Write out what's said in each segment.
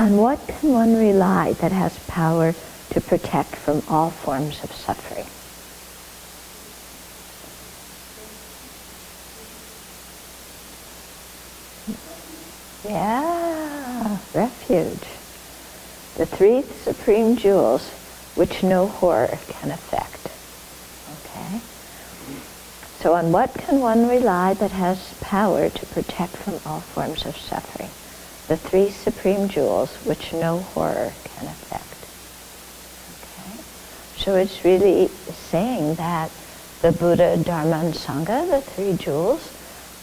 On what can one rely that has power to protect from all forms of suffering? Yeah, refuge. The three supreme jewels which no horror can affect. Okay? So on what can one rely that has power to protect from all forms of suffering? The three supreme jewels which no horror can affect. Okay? So it's really saying that the Buddha, Dharma, and Sangha, the three jewels,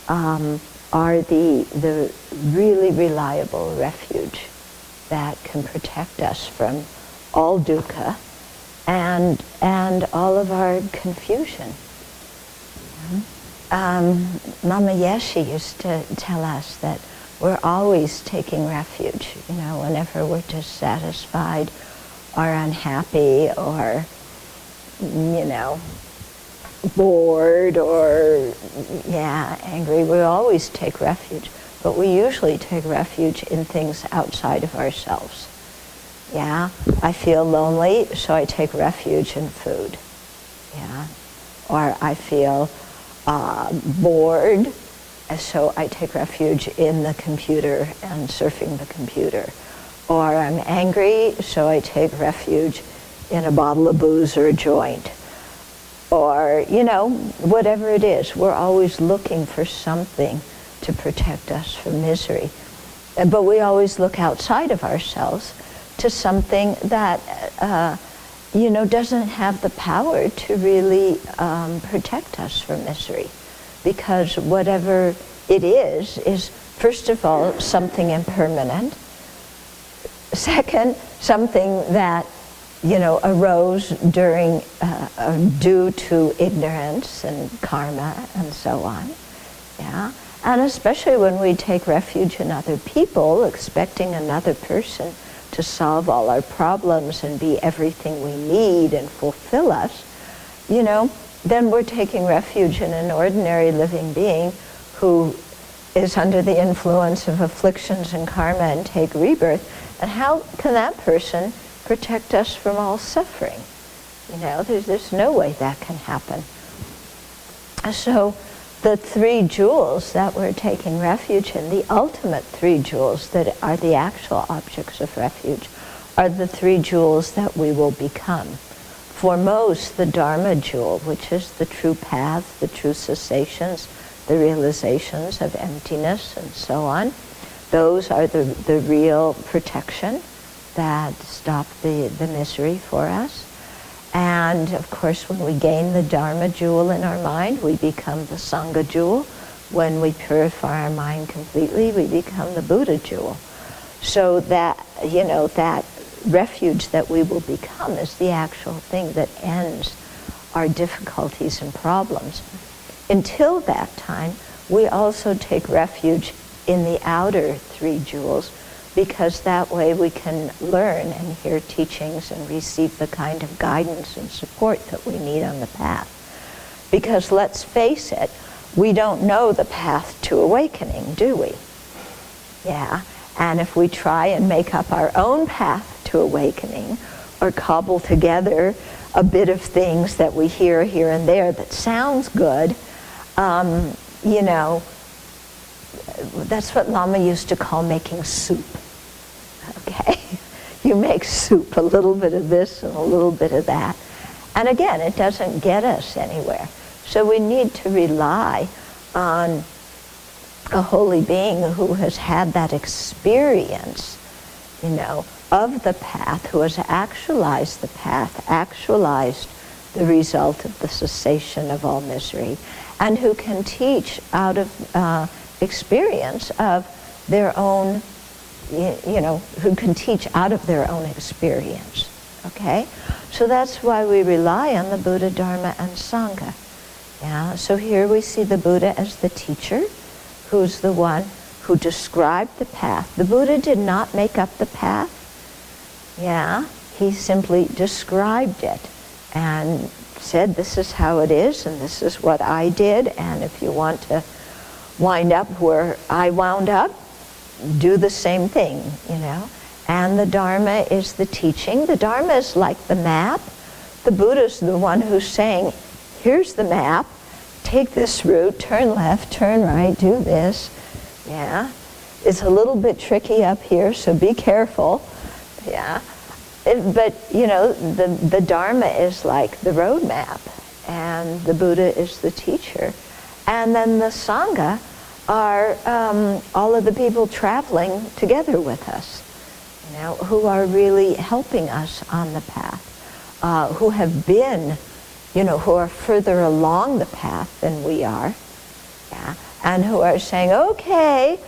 are the really reliable refuge that can protect us from all dukkha and all of our confusion. Mama Yeshe used to tell us that we're always taking refuge, whenever we're dissatisfied or unhappy or, bored or, angry. We always take refuge, but we usually take refuge in things outside of ourselves. Yeah, I feel lonely, so I take refuge in food. Yeah, or I feel bored, so I take refuge in the computer and surfing the computer. Or I'm angry, so I take refuge in a bottle of booze or a joint. Or, whatever it is, we're always looking for something to protect us from misery. But we always look outside of ourselves to something that, doesn't have the power to really protect us from misery. Because whatever it is first of all, something impermanent. Second, something that arose due to ignorance and karma and so on. Yeah, and especially when we take refuge in other people, expecting another person to solve all our problems and be everything we need and fulfill us, then we're taking refuge in an ordinary living being who is under the influence of afflictions and karma and take rebirth. And how can that person protect us from all suffering? There's no way that can happen. So the three jewels that we're taking refuge in, the ultimate three jewels that are the actual objects of refuge, are the three jewels that we will become. Foremost, the Dharma jewel, which is the true path, the true cessations, the realizations of emptiness and so on. Those are the real protection that stop the misery for us. And of course, when we gain the Dharma jewel in our mind, we become the Sangha jewel. When we purify our mind completely, we become the Buddha jewel. So that, that refuge that we will become is the actual thing that ends our difficulties and problems. Until that time, we also take refuge in the outer three jewels, because that way we can learn and hear teachings and receive the kind of guidance and support that we need on the path. Because let's face it, we don't know the path to awakening, do we? Yeah, and if we try and make up our own path to awakening, or cobble together a bit of things that we hear here and there that sounds good, that's what Lama used to call making soup. Okay? You make soup, a little bit of this and a little bit of that. And again, it doesn't get us anywhere. So we need to rely on a holy being who has had that experience, of the path, who has actualized the path, actualized the result of the cessation of all misery, and who can teach out of experience of their own, who can teach out of their own experience. Okay? So that's why we rely on the Buddha, Dharma, and Sangha. Yeah? So here we see the Buddha as the teacher, who's the one who described the path. The Buddha did not make up the path. Yeah? He simply described it and said, this is how it is, and this is what I did, and if you want to wind up where I wound up, do the same thing, And the Dharma is the teaching. The Dharma is like the map. The Buddha's the one who's saying, here's the map, take this route, turn left, turn right, do this. Yeah. It's a little bit tricky up here, so be careful. Yeah. But, you know, the Dharma is like the road map, and the Buddha is the teacher. And then the Sangha are all of the people traveling together with us, you know, who are really helping us on the path, who have been, you know, who are further along the path than we are, yeah, and who are saying, okay,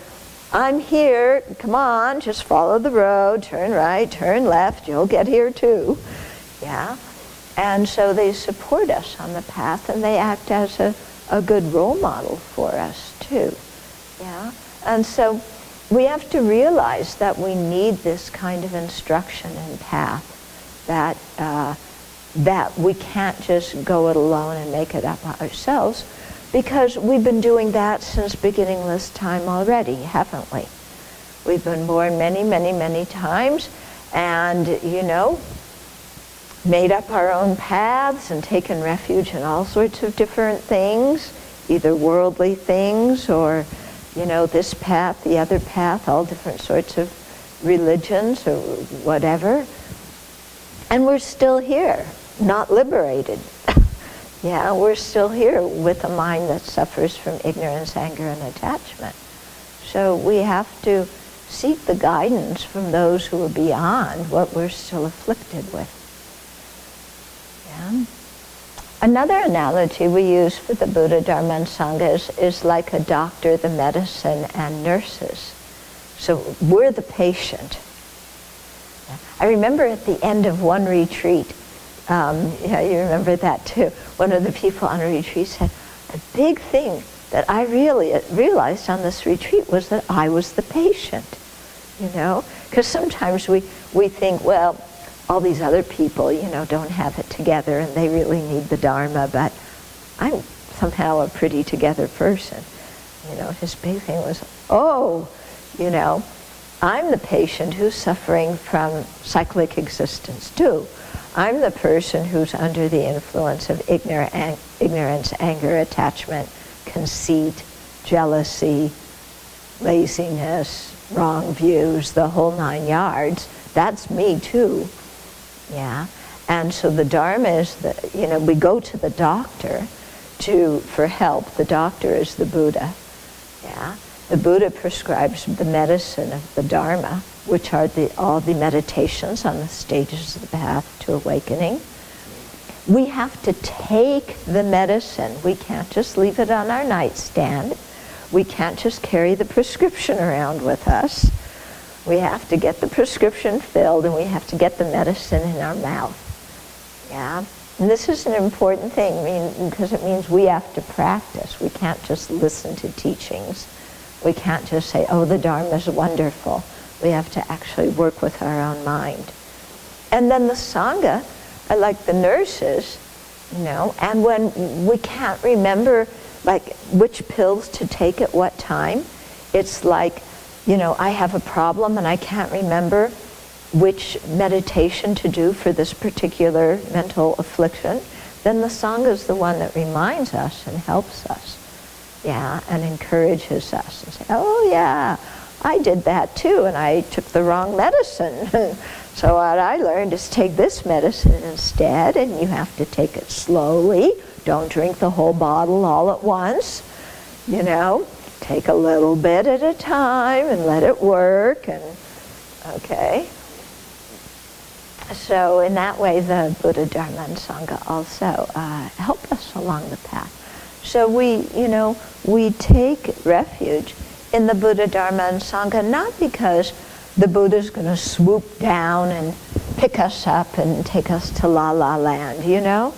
I'm here, come on, just follow the road, turn right, turn left, you'll get here too, yeah. And so they support us on the path, and they act as a good role model for us too, yeah. And so we have to realize that we need this kind of instruction and path, that we can't just go it alone and make it up ourselves, because we've been doing that since beginningless time already, haven't we? We've been born many, many, many times, and, you know, made up our own paths and taken refuge in all sorts of different things, either worldly things or, you know, this path, the other path, all different sorts of religions or whatever. And we're still here, not liberated. Yeah, we're still here with a mind that suffers from ignorance, anger, and attachment. So we have to seek the guidance from those who are beyond what we're still afflicted with. Yeah. Another analogy we use for the Buddha, Dharma, and Sangha is like a doctor, the medicine, and nurses. So we're the patient. I remember at the end of one retreat, yeah, you remember that too. One of the people on a retreat said, the big thing that I really realized on this retreat was that I was the patient, you know? Because sometimes we think, well, all these other people, you know, don't have it together and they really need the Dharma, but I'm somehow a pretty together person. You know, his big thing was, oh, you know, I'm the patient who's suffering from cyclic existence too. I'm the person who's under the influence of ignorance, anger, attachment, conceit, jealousy, laziness, wrong views, the whole 9 yards. That's me too. Yeah. And so the Dharma is the, you know, we go to the doctor for help. The doctor is the Buddha. Yeah. The Buddha prescribes the medicine of the Dharma, which are all the meditations on the stages of the path to awakening. We have to take the medicine. We can't just leave it on our nightstand. We can't just carry the prescription around with us. We have to get the prescription filled, and we have to get the medicine in our mouth. Yeah? And this is an important thing, because it means we have to practice. We can't just listen to teachings. We can't just say, oh, the Dharma is wonderful. We have to actually work with our own mind. And then the Sangha are like the nurses, you know, and when we can't remember like which pills to take at what time, it's like, you know, I have a problem and I can't remember which meditation to do for this particular mental affliction, then the Sangha is the one that reminds us and helps us. Yeah, and encourages us and say, oh yeah, I did that too, and I took the wrong medicine. So what I learned is take this medicine instead, and you have to take it slowly. Don't drink the whole bottle all at once. You know, take a little bit at a time and let it work. And okay. So in that way, the Buddha, Dharma, and Sangha also help us along the path. So we take refuge in the Buddha, Dharma, and Sangha, not because the Buddha's going to swoop down and pick us up and take us to La-La Land, you know,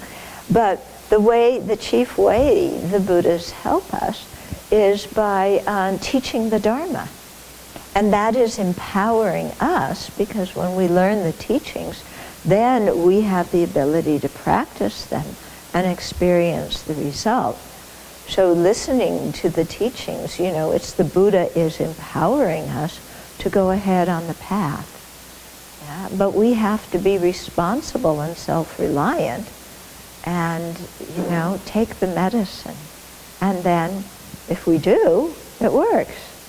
but the chief way the Buddhas help us is by teaching the Dharma. And that is empowering us, because when we learn the teachings, then we have the ability to practice them and experience the result. So listening to the teachings, you know, it's the Buddha is empowering us to go ahead on the path. Yeah, but we have to be responsible and self-reliant and, take the medicine. And then, if we do, it works.